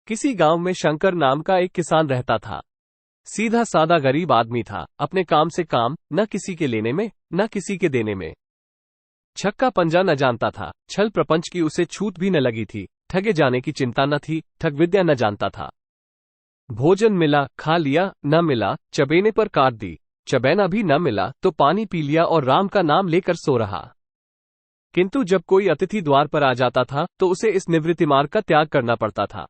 किसी गांव में शंकर नाम का एक किसान रहता था। सीधा सादा गरीब आदमी था, अपने काम से काम, न किसी के लेने में न किसी के देने में। छक्का पंजा न जानता था, छल प्रपंच की उसे छूट भी न लगी थी, ठगे जाने की चिंता न थी, ठग विद्या न जानता था। भोजन मिला खा लिया, न मिला चबेने पर काट दी, चबैना भी न मिला तो पानी पी लिया और राम का नाम लेकर सो रहा। किंतु जब कोई अतिथि द्वार पर आ जाता था तो उसे इस निवृत्ति मार्ग का त्याग करना पड़ता था।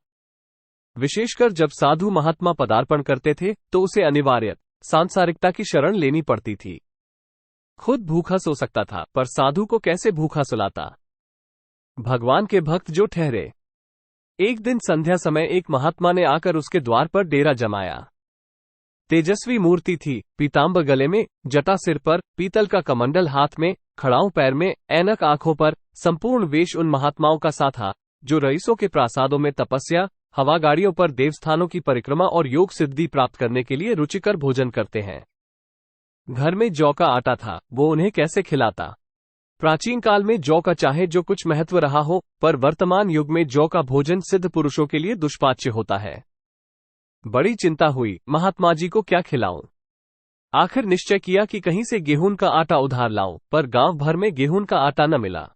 विशेषकर जब साधु महात्मा पदार्पण करते थे तो उसे अनिवार्य सांसारिकता की शरण लेनी पड़ती थी। खुद भूखा सो सकता था, पर साधु को कैसे भूखा सुलाता। भगवान के भक्त जो ठहरे। एक दिन संध्या समय एक महात्मा ने आकर उसके द्वार पर डेरा जमाया। तेजस्वी मूर्ति थी, पीतांबर गले में, जटा सिर पर, पीतल का कमंडल हाथ में, खड़ाऊं पैर में, ऐनक आंखों पर, संपूर्ण वेश उन महात्माओं का सा था जो रईसों के प्रासादों में तपस्या, हवा गाड़ियों पर देवस्थानों की परिक्रमा और योग सिद्धि प्राप्त करने के लिए रुचिकर भोजन करते हैं। घर में जौ का आटा था, वो उन्हें कैसे खिलाता। प्राचीन काल में जौ का चाहे जो कुछ महत्व रहा हो, पर वर्तमान युग में जौ का भोजन सिद्ध पुरुषों के लिए दुष्पाच्य होता है। बड़ी चिंता हुई, महात्मा जी को क्या खिलाऊं। आखिर निश्चय किया कि कहीं से गेहूं का आटा उधार लाऊं, पर गांव भर में गेहूं का आटा न मिला।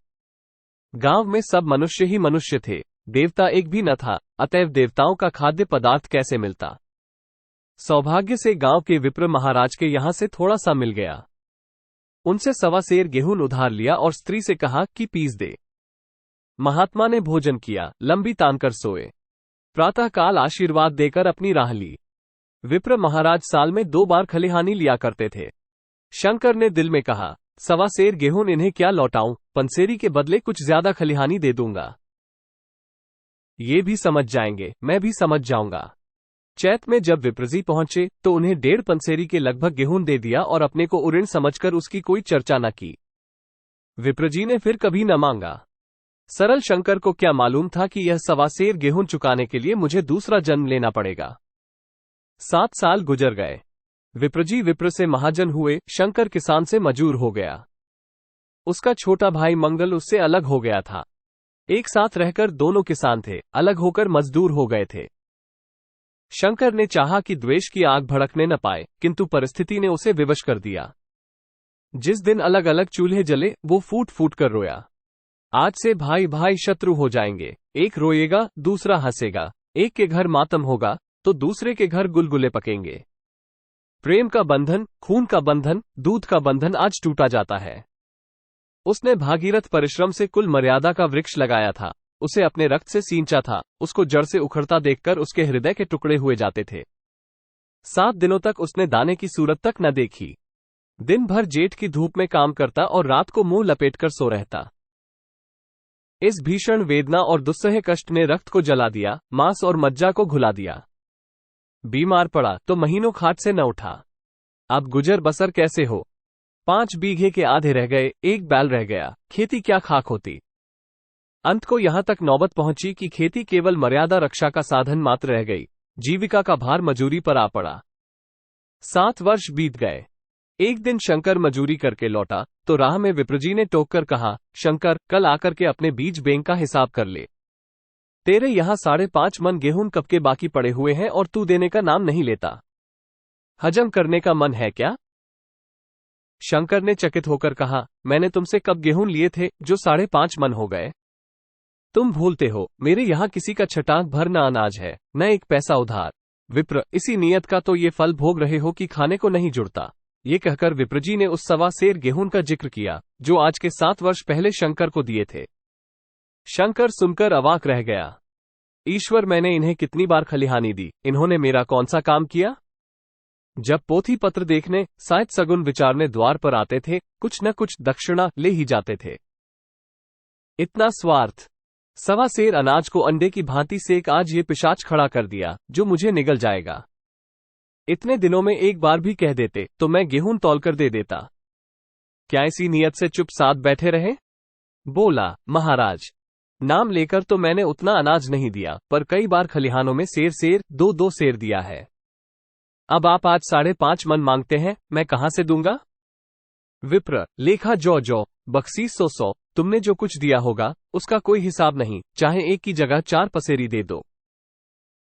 गांव में सब मनुष्य ही मनुष्य थे, देवता एक भी न था, अतएव देवताओं का खाद्य पदार्थ कैसे मिलता। सौभाग्य से गांव के विप्र महाराज के यहां से थोड़ा सा मिल गया। उनसे सवा सेर गेहूं उधार लिया और स्त्री से कहा कि पीस दे। महात्मा ने भोजन किया, लंबी तान कर सोए। प्रातःकाल आशीर्वाद देकर अपनी राह ली। विप्र महाराज साल में 2 बार खलिहानी लिया करते थे। शंकर ने दिल में कहा, सवा सेर गेहूं इन्हें क्या लौटाऊं, पंसेरी के बदले कुछ ज्यादा खलिहानी दे दूंगा। ये भी समझ जाएंगे, मैं भी समझ जाऊंगा। चैत में जब विप्रजी पहुंचे तो उन्हें 1.5 पंसेरी के लगभग गेहूं दे दिया और अपने को उऋण समझकर उसकी कोई चर्चा न की। विप्रजी ने फिर कभी न मांगा। सरल शंकर को क्या मालूम था कि यह सवा सेर गेहूं चुकाने के लिए मुझे दूसरा जन्म लेना पड़ेगा। 7 साल गुजर गए। विप्रजी विप्र से महाजन हुए, शंकर किसान से मजूर हो गया। उसका छोटा भाई मंगल उससे अलग हो गया था। एक साथ रहकर दोनों किसान थे, अलग होकर मजदूर हो गए थे। शंकर ने चाहा कि द्वेष की आग भड़कने न पाए, किंतु परिस्थिति ने उसे विवश कर दिया। जिस दिन अलग अलग चूल्हे जले वो फूट फूट कर रोया। आज से भाई भाई शत्रु हो जाएंगे, एक रोएगा दूसरा हंसेगा, एक के घर मातम होगा तो दूसरे के घर गुलगुले पकेंगे। प्रेम का बंधन, खून का बंधन, दूध का बंधन आज टूटा जाता है। उसने भागीरथ परिश्रम से कुल मर्यादा का वृक्ष लगाया था, उसे अपने रक्त से सींचा था, उसको जड़ से उखड़ता देखकर उसके हृदय के टुकड़े हुए जाते थे। 7 दिनों तक उसने दाने की सूरत तक न देखी। दिन भर जेठ की धूप में काम करता और रात को मुंह लपेटकर सो रहता। इस भीषण वेदना और दुस्सह कष्ट ने रक्त को जला दिया, मांस और मज्जा को घुला दिया। बीमार पड़ा तो महीनों खाट से न उठा। अब गुजर बसर कैसे हो। 5 बीघे के आधे रह गए, 1 बैल रह गया, खेती क्या खाक होती। अंत को यहां तक नौबत पहुंची कि खेती केवल मर्यादा रक्षा का साधन मात्र रह गई, जीविका का भार मजूरी पर आ पड़ा। 7 वर्ष बीत गए। एक दिन शंकर मजूरी करके लौटा तो राह में विप्रजी ने टोककर कहा, शंकर, कल आकर के अपने बीज बैंक का हिसाब कर ले। तेरे यहां 5.5 मन गेहूं कब के बाकी पड़े हुए हैं और तू देने का नाम नहीं लेता। हजम करने का मन है क्या। शंकर ने चकित होकर कहा, मैंने तुमसे कब गेहूं लिए थे जो 5.5 मन हो गए। तुम भूलते हो, मेरे यहाँ किसी का छटाक भर न अनाज है, न एक पैसा उधार। विप्र, इसी नियत का तो ये फल भोग रहे हो कि खाने को नहीं जुड़ता। ये कहकर विप्रजी ने उस सवा सेर गेहूं का जिक्र किया जो आज के 7 वर्ष पहले शंकर को दिए थे। शंकर सुनकर अवाक रह गया। ईश्वर, मैंने इन्हें कितनी बार खलिहानी दी, इन्होंने मेरा कौन सा काम किया। जब पोथी पत्र देखने, साहित सगुन विचारने द्वार पर आते थे, कुछ न कुछ दक्षिणा ले ही जाते थे। इतना स्वार्थ। सवा सेर अनाज को अंडे की भांति सेक आज ये पिशाच खड़ा कर दिया जो मुझे निगल जाएगा। इतने दिनों में एक बार भी कह देते तो मैं गेहूं तौलकर दे देता। क्या इसी नियत से चुप साथ बैठे रहे। बोला, महाराज, नाम लेकर तो मैंने उतना अनाज नहीं दिया, पर कई बार खलिहानों में सेर सेर 2-2 सेर दिया है। अब आप आज 5.5 मन मांगते हैं, मैं कहां से दूंगा। विप्र, लेखा जौ, बख्शीश 100, तुमने जो कुछ दिया होगा उसका कोई हिसाब नहीं, चाहे 1 की जगह 4 पसेरी दे दो।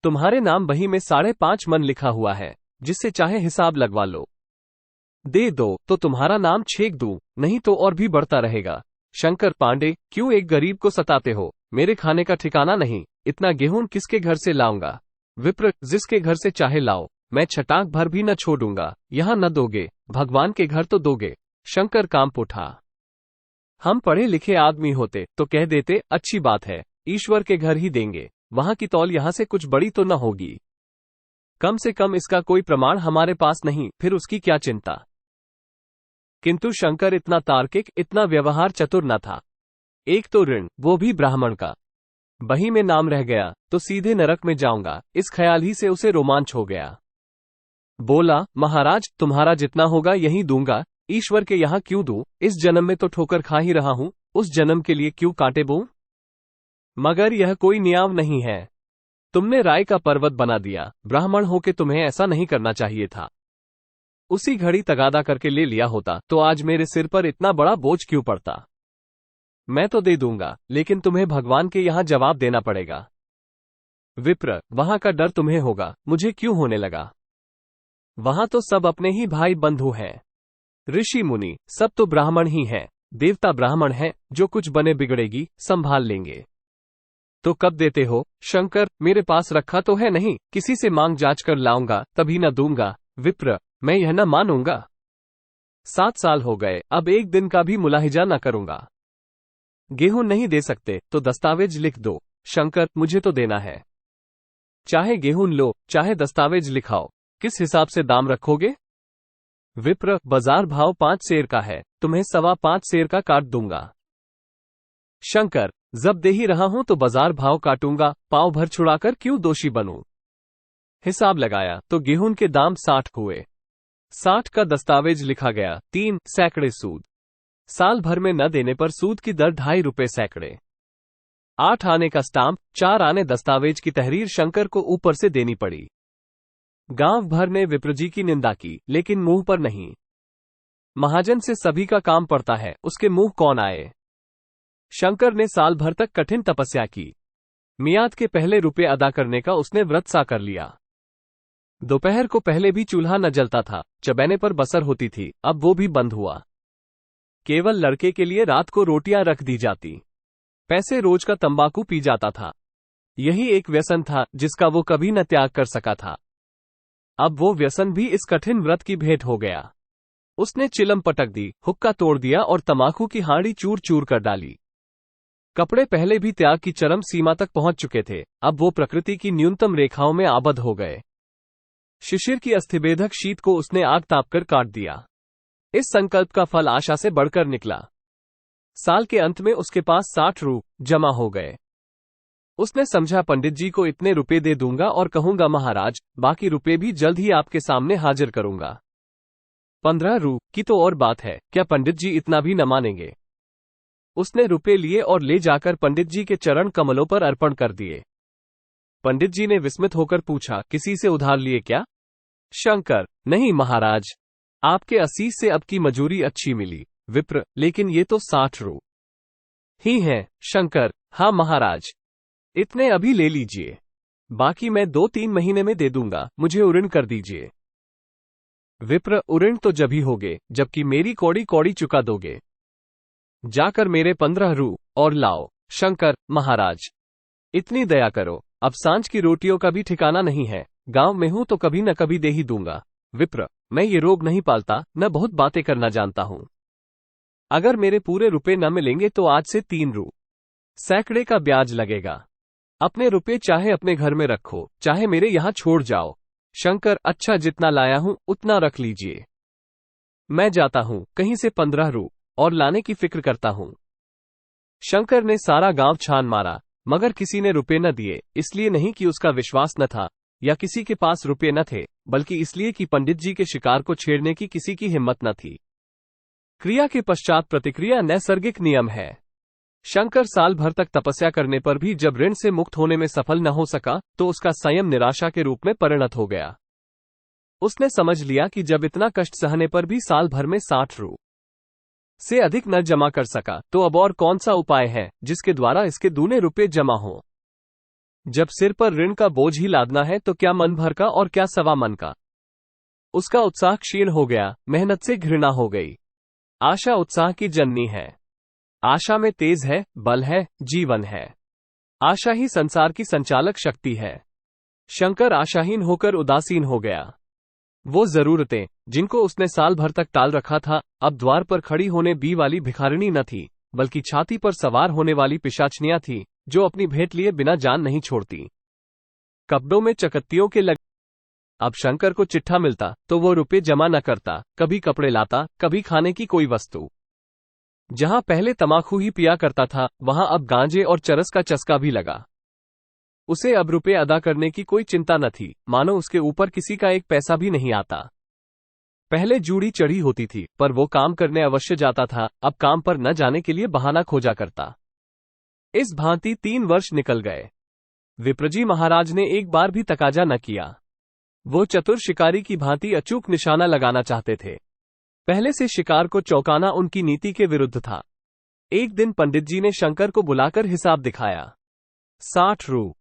तुम्हारे नाम बही में 5.5 मन लिखा हुआ है, जिससे चाहे हिसाब लगवा लो। दे दो तो तुम्हारा नाम छेक दूं, नहीं तो और भी बढ़ता रहेगा। शंकर पांडे, क्यों एक गरीब को सताते हो? मेरे खाने का ठिकाना नहीं, इतना गेहूं किसके घर से लाऊंगा? विप्र, जिसके घर से चाहे लाओ, मैं छटाक भर भी न छोड़ूंगा। यहाँ न दोगे, भगवान के घर तो दोगे। शंकर कांप उठा। हम पढ़े लिखे आदमी होते तो कह देते अच्छी बात है, ईश्वर के घर ही देंगे, वहां की तौल यहां से कुछ बड़ी तो न होगी। कम से कम इसका कोई प्रमाण हमारे पास नहीं, फिर उसकी क्या चिंता। किंतु शंकर इतना तार्किक, इतना व्यवहार चतुर न था। एक तो ऋण, वो भी ब्राह्मण का। बही में नाम रह गया तो सीधे नरक में जाऊंगा, इस ख्याल ही से उसे रोमांच हो गया। बोला, महाराज तुम्हारा जितना होगा यही दूंगा, ईश्वर के यहाँ क्यों दूं? इस जन्म में तो ठोकर खा ही रहा हूं, उस जन्म के लिए क्यों कांटे बोऊं? मगर यह कोई न्याय नहीं है। तुमने राय का पर्वत बना दिया, ब्राह्मण होके तुम्हें ऐसा नहीं करना चाहिए था। उसी घड़ी तगादा करके ले लिया होता तो आज मेरे सिर पर इतना बड़ा बोझ क्यों पड़ता? मैं तो दे दूंगा, लेकिन तुम्हें भगवान के यहाँ जवाब देना पड़ेगा। विप्र, वहां का डर तुम्हें होगा, मुझे क्यों होने लगा? वहां तो सब अपने ही भाई बंधु हैं। ऋषि मुनि सब तो ब्राह्मण ही हैं, देवता ब्राह्मण हैं, जो कुछ बने बिगड़ेगी संभाल लेंगे। तो कब देते हो? शंकर, मेरे पास रखा तो है नहीं, किसी से मांग जांच कर लाऊंगा तभी न दूंगा। विप्र, मैं यह न मानूंगा। 7 साल हो गए, अब एक दिन का भी मुलाहिजा न करूंगा। गेहूं नहीं दे सकते तो दस्तावेज लिख दो। शंकर, मुझे तो देना है। चाहे गेहूं लो, चाहे दस्तावेज लिखाओ, किस हिसाब से दाम रखोगे? विप्र, बाजार भाव 5 सेर का है, तुम्हें 5.25 सेर का काट दूंगा। शंकर, जब दे ही रहा हूं तो बाजार भाव काटूंगा, पाव भर छुड़ाकर क्यों दोषी बनूं? हिसाब लगाया तो गेहूं के दाम 60 हुए। 60 का दस्तावेज लिखा गया, 3 सैकड़े सूद। साल भर में न देने पर सूद की दर 2.5 रुपए सैकड़े। 8 आने का स्टाम्प, 4 आने दस्तावेज की तहरीर शंकर को ऊपर से देनी पड़ी। गांव भर ने विप्रजी की निंदा की, लेकिन मुंह पर नहीं। महाजन से सभी का काम पड़ता है, उसके मुंह कौन आए? शंकर ने साल भर तक कठिन तपस्या की। मियाद के पहले रुपए अदा करने का उसने व्रत सा कर लिया। दोपहर को पहले भी चूल्हा न जलता था, चबैने पर बसर होती थी, अब वो भी बंद हुआ। केवल लड़के के लिए रात को रोटियां रख दी जाती। पैसे रोज का तंबाकू पी जाता था। यही एक व्यसन था जिसका वो कभी न त्याग कर सका था। अब वो व्यसन भी इस कठिन व्रत की भेंट हो गया। उसने चिलम पटक दी, हुक्का तोड़ दिया और तंबाकू की हांडी चूर चूर कर डाली। कपड़े पहले भी त्याग की चरम सीमा तक पहुंच चुके थे, अब वो प्रकृति की न्यूनतम रेखाओं में आबद्ध हो गए। शिशिर की अस्थिभेदक शीत को उसने आग तापकर काट दिया। इस संकल्प का फल आशा से बढ़कर निकला। साल के अंत में उसके पास 60 रू जमा हो गए। उसने समझा पंडित जी को इतने रुपए दे दूंगा और कहूंगा महाराज, बाकी रुपए भी जल्द ही आपके सामने हाजिर करूंगा। 15 रू की तो और बात है, क्या पंडित जी इतना भी न मानेंगे? उसने रुपए लिए और ले जाकर पंडित जी के चरण कमलों पर अर्पण कर दिए। पंडित जी ने विस्मित होकर पूछा, किसी से उधार लिए क्या? शंकर, नहीं महाराज, आपके असीस से अब की मजूरी अच्छी मिली। विप्र, लेकिन ये तो 60 रू ही हैं। शंकर, हाँ महाराज, इतने अभी ले लीजिए, बाकी मैं 2-3 महीने में दे दूंगा, मुझे उऋण कर दीजिए। विप्र, उऋण तो जब ही होगे जबकि मेरी कौड़ी कौड़ी चुका दोगे। जाकर मेरे 15 रू और लाओ। शंकर, महाराज, इतनी दया करो, अब सांझ की रोटियों का भी ठिकाना नहीं है, गांव में हूं तो कभी न कभी दे ही दूंगा। विप्र, मैं ये रोग नहीं पालता, न बहुत बातें करना जानता हूं। अगर मेरे पूरे रुपए न मिलेंगे तो आज से 3 रू सैकड़े का ब्याज लगेगा। अपने रुपए चाहे अपने घर में रखो, चाहे मेरे यहां छोड़ जाओ। शंकर, अच्छा, जितना लाया हूं उतना रख लीजिए, मैं जाता हूं, कहीं से 15 रू और लाने की फिक्र करता हूं। शंकर ने सारा गांव छान मारा, मगर किसी ने रुपए न दिए, इसलिए नहीं कि उसका विश्वास न था या किसी के पास रुपए न थे, बल्कि इसलिए कि पंडित जी के शिकार को छेड़ने की किसी की हिम्मत न थी। क्रिया के पश्चात प्रतिक्रिया नैसर्गिक नियम है। शंकर साल भर तक तपस्या करने पर भी जब ऋण से मुक्त होने में सफल न हो सका तो उसका संयम निराशा के रूप में परिणत हो गया। उसने समझ लिया कि जब इतना कष्ट सहने पर भी साल भर में 60 रू से अधिक न जमा कर सका तो अब और कौन सा उपाय है जिसके द्वारा इसके दूने रुपए जमा हों। जब सिर पर ऋण का बोझ ही लादना है तो क्या मन भर का और क्या सवा मन का। उसका उत्साह क्षीण हो गया, मेहनत से घृणा हो गई। आशा उत्साह की जननी है। आशा में तेज है, बल है, जीवन है। आशा ही संसार की संचालक शक्ति है। शंकर आशाहीन होकर उदासीन हो गया। वो जरूरतें जिनको उसने साल भर तक टाल रखा था, अब द्वार पर खड़ी होने बी वाली भिखारिणी न थी, बल्कि छाती पर सवार होने वाली पिशाचनियां थी, जो अपनी भेंट लिए बिना जान नहीं छोड़ती। कपड़ों में चकत्तियों के लग। अब शंकर को चिट्ठा मिलता तो वो रुपए जमा न करता, कभी कपड़े लाता, कभी खाने की कोई वस्तु। जहां पहले तमाकू ही पिया करता था, वहां अब गांजे और चरस का चस्का भी लगा। उसे अब रुपए अदा करने की कोई चिंता न थी, मानो उसके ऊपर किसी का एक पैसा भी नहीं आता। पहले जूड़ी चढ़ी होती थी, पर वो काम करने अवश्य जाता था, अब काम पर न जाने के लिए बहाना खोजा करता। इस भांति 3 वर्ष निकल गए। विप्रजी महाराज ने एक बार भी तकाजा न किया। वो चतुर शिकारी की भांति अचूक निशाना लगाना चाहते थे। पहले से शिकार को चौंकाना उनकी नीति के विरुद्ध था। एक दिन पंडित जी ने शंकर को बुलाकर हिसाब दिखाया। 60 रू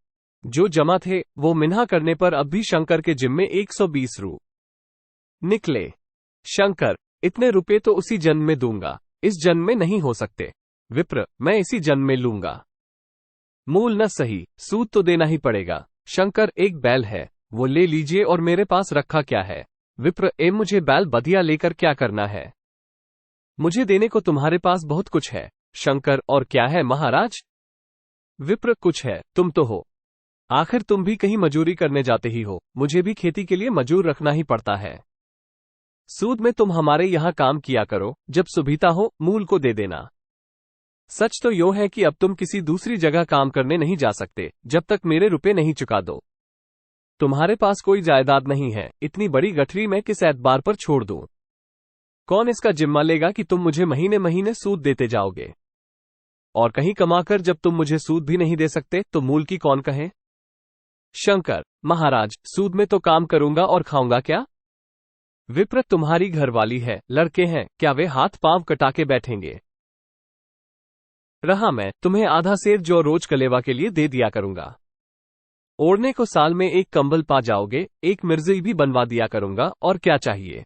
जो जमा थे, वो मिन्हा करने पर अब भी शंकर के जिम्मे 120 रू निकले। शंकर, इतने रुपए तो उसी जन्म में दूंगा, इस जन्म में नहीं हो सकते। विप्र, मैं इसी जन्म में लूंगा। मूल न सही, सूद तो देना ही पड़ेगा। शंकर, एक बैल है, वो ले लीजिए और मेरे पास रखा क्या है। विप्र, मुझे बैल बधिया लेकर क्या करना है? मुझे देने को तुम्हारे पास बहुत कुछ है। शंकर, और क्या है महाराज? विप्र, कुछ है, तुम तो हो। आखिर तुम भी कहीं मजूरी करने जाते ही हो, मुझे भी खेती के लिए मजूर रखना ही पड़ता है। सूद में तुम हमारे यहां काम किया करो, जब सुविधा हो मूल को दे देना। सच तो यो है कि अब तुम किसी दूसरी जगह काम करने नहीं जा सकते, जब तक मेरे रुपए नहीं चुका दो। तुम्हारे पास कोई जायदाद नहीं है, इतनी बड़ी गठरी मैं किस एतबार पर छोड़ दूं? कौन इसका जिम्मा लेगा कि तुम मुझे महीने महीने सूद देते जाओगे? और कहीं कमाकर जब तुम मुझे सूद भी नहीं दे सकते, तो मूल की कौन कहे? शंकर, महाराज, सूद में तो काम करूंगा और खाऊंगा क्या? विप्र, तुम्हारी घरवाली है, लड़के हैं, क्या वे हाथ पांव कटाके बैठेंगे? रहा मैं, तुम्हें आधा सेर जो रोज कलेवा के लिए दे दिया करूंगा। ओढ़ने को साल में एक कंबल पा जाओगे, एक मिर्जई भी बनवा दिया करूंगा, और क्या चाहिए?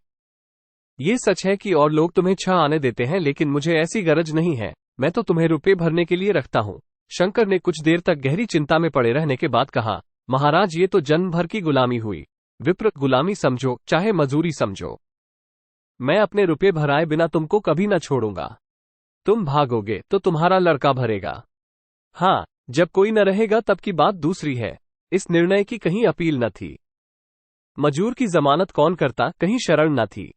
ये सच है कि और लोग तुम्हें 6 आने देते हैं, लेकिन मुझे ऐसी गरज नहीं है, मैं तो तुम्हें रुपए भरने के लिए रखता हूं। शंकर ने कुछ देर तक गहरी चिंता में पड़े रहने के बाद कहा, महाराज, ये तो जन्म भर की गुलामी हुई। विप्र, गुलामी समझो चाहे मजूरी समझो, मैं अपने रुपए भराए बिना तुमको कभी न छोड़ूंगा। तुम भागोगे तो तुम्हारा लड़का भरेगा। हाँ, जब कोई न रहेगा तब की बात दूसरी है। इस निर्णय की कहीं अपील न थी। मजूर की जमानत कौन करता, कहीं शरण न थी।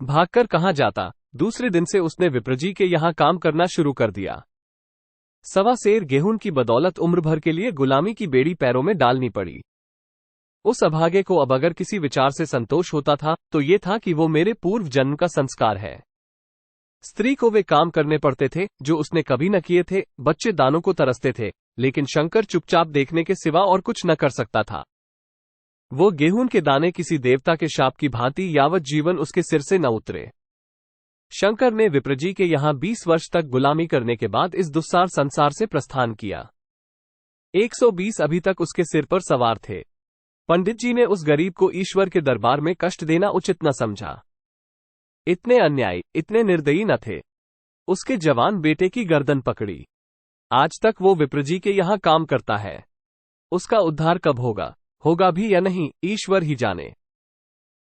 भागकर कहां जाता? दूसरे दिन से उसने विप्रजी के यहां काम करना शुरू कर दिया। 1.25 सेर गेहूं की बदौलत उम्र भर के लिए गुलामी की बेड़ी पैरों में डालनी पड़ी। उस अभागे को अब अगर किसी विचार से संतोष होता था, तो ये था कि वो मेरे पूर्व जन्म का संस्कार है। स्त्री को वे काम करने पड़ते थे जो उसने कभी न किए थे, बच्चे दानों को तरसते थे, लेकिन शंकर चुपचाप देखने के सिवा और कुछ न कर सकता था। वो गेहूं के दाने किसी देवता के शाप की भांति यावत जीवन उसके सिर से न उतरे। शंकर ने विप्रजी के यहां 20 वर्ष तक गुलामी करने के बाद इस दुस्सार संसार से प्रस्थान किया। 120 अभी तक उसके सिर पर सवार थे। पंडित जी ने उस गरीब को ईश्वर के दरबार में कष्ट देना उचित न समझा। इतने अन्यायी, इतने निर्दयी न थे। उसके जवान बेटे की गर्दन पकड़ी। आज तक वो विप्रजी के यहां काम करता है। उसका उद्धार कब होगा भी या नहीं, ईश्वर ही जाने।